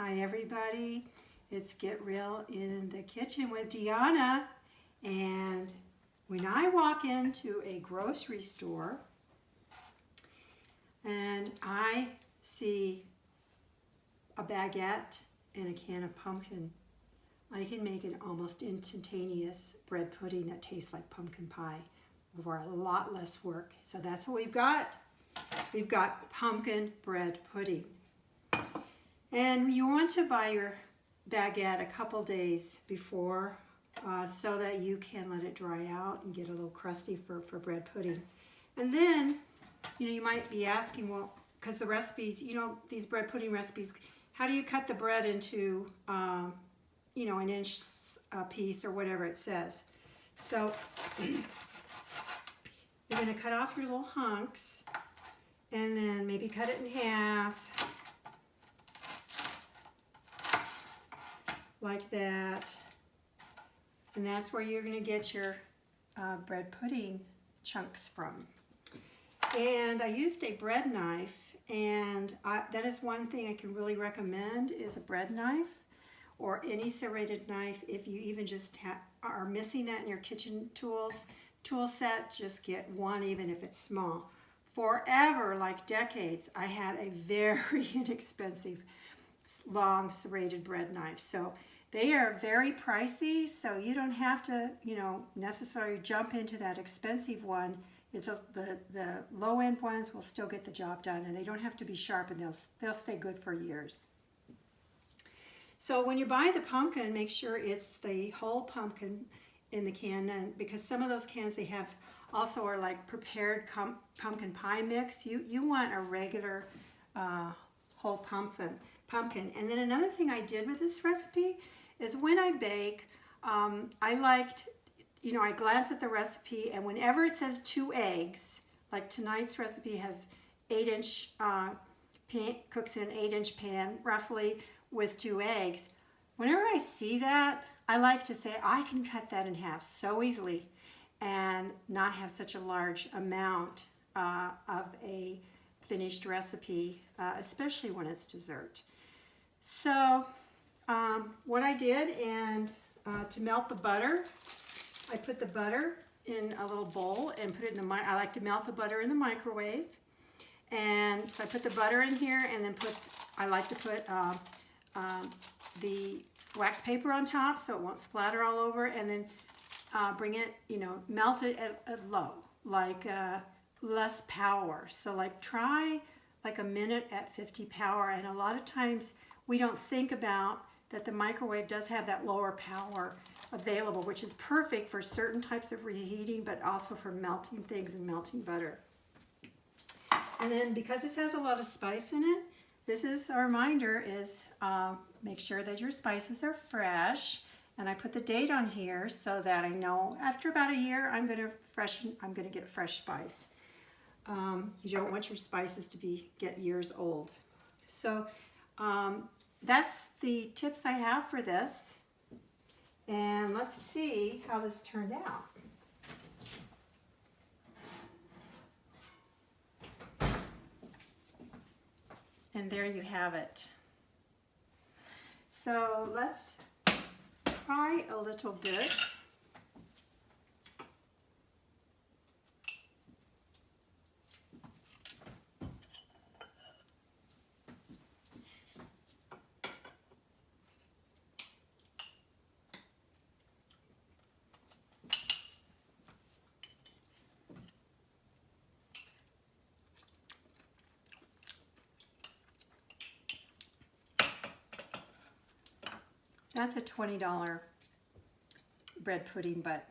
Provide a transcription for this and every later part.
Hi everybody, it's Get Real in the Kitchen with Deanna, and when I walk into a grocery store and I see a baguette and a can of pumpkin, I can make an almost instantaneous bread pudding that tastes like pumpkin pie for a lot less work. So that's what we've got. We've got pumpkin bread pudding. And you want to buy your baguette a couple days before so that you can let it dry out and get a little crusty for bread pudding. And then, you might be asking, well, because the recipes, these bread pudding recipes, how do you cut the bread into, an inch piece or whatever it says? So you're going to cut off your little hunks and then maybe cut it in half. Like that, and that's where you're going to get your bread pudding chunks from. And I used a bread knife, and that is one thing I can really recommend is a bread knife or any serrated knife. If you even just are missing that in your kitchen tool set, just get one, even if it's small. Forever, like decades, I had a very inexpensive long serrated bread knife. So they are very pricey, so you don't have to, necessarily jump into that expensive one. It's the low-end ones will still get the job done, and they don't have to be sharp, and they'll stay good for years. So when you buy the pumpkin, make sure it's the whole pumpkin in the can, and because some of those cans they have also are like prepared pumpkin pie mix. You want a regular whole pumpkin. And then another thing I did with this recipe is when I bake, I liked, I glance at the recipe, and whenever it says 2 eggs, like tonight's recipe has 8-inch pan, cooks in an 8-inch pan roughly with 2 eggs. Whenever I see that, I like to say I can cut that in half so easily and not have such a large amount of a finished recipe, especially when it's dessert. So what I did, and to melt the butter, I put the butter in a little bowl and put it in the I like to melt the butter in the microwave. And so I put the butter in here, and then I like to put the wax paper on top so it won't splatter all over, and then bring it, melt it at low, like less power. So like try like a minute at 50 power, and a lot of times we don't think about that the microwave does have that lower power available, which is perfect for certain types of reheating, but also for melting things and melting butter. And then because this has a lot of spice in it, this is a reminder is make sure that your spices are fresh. And I put the date on here so that I know after about a year I'm going to get fresh spice. You don't want your spices to get years old. So that's the tips I have for this. And let's see how this turned out. And there you have it. So let's try a little bit. That's a $20 bread pudding, but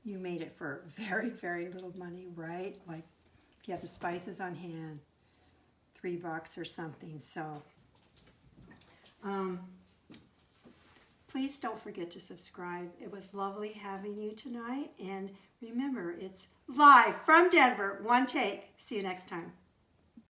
you made it for very, very little money, right? Like if you have the spices on hand, $3 or something. So please don't forget to subscribe. It was lovely having you tonight. And remember, it's live from Denver, one take. See you next time.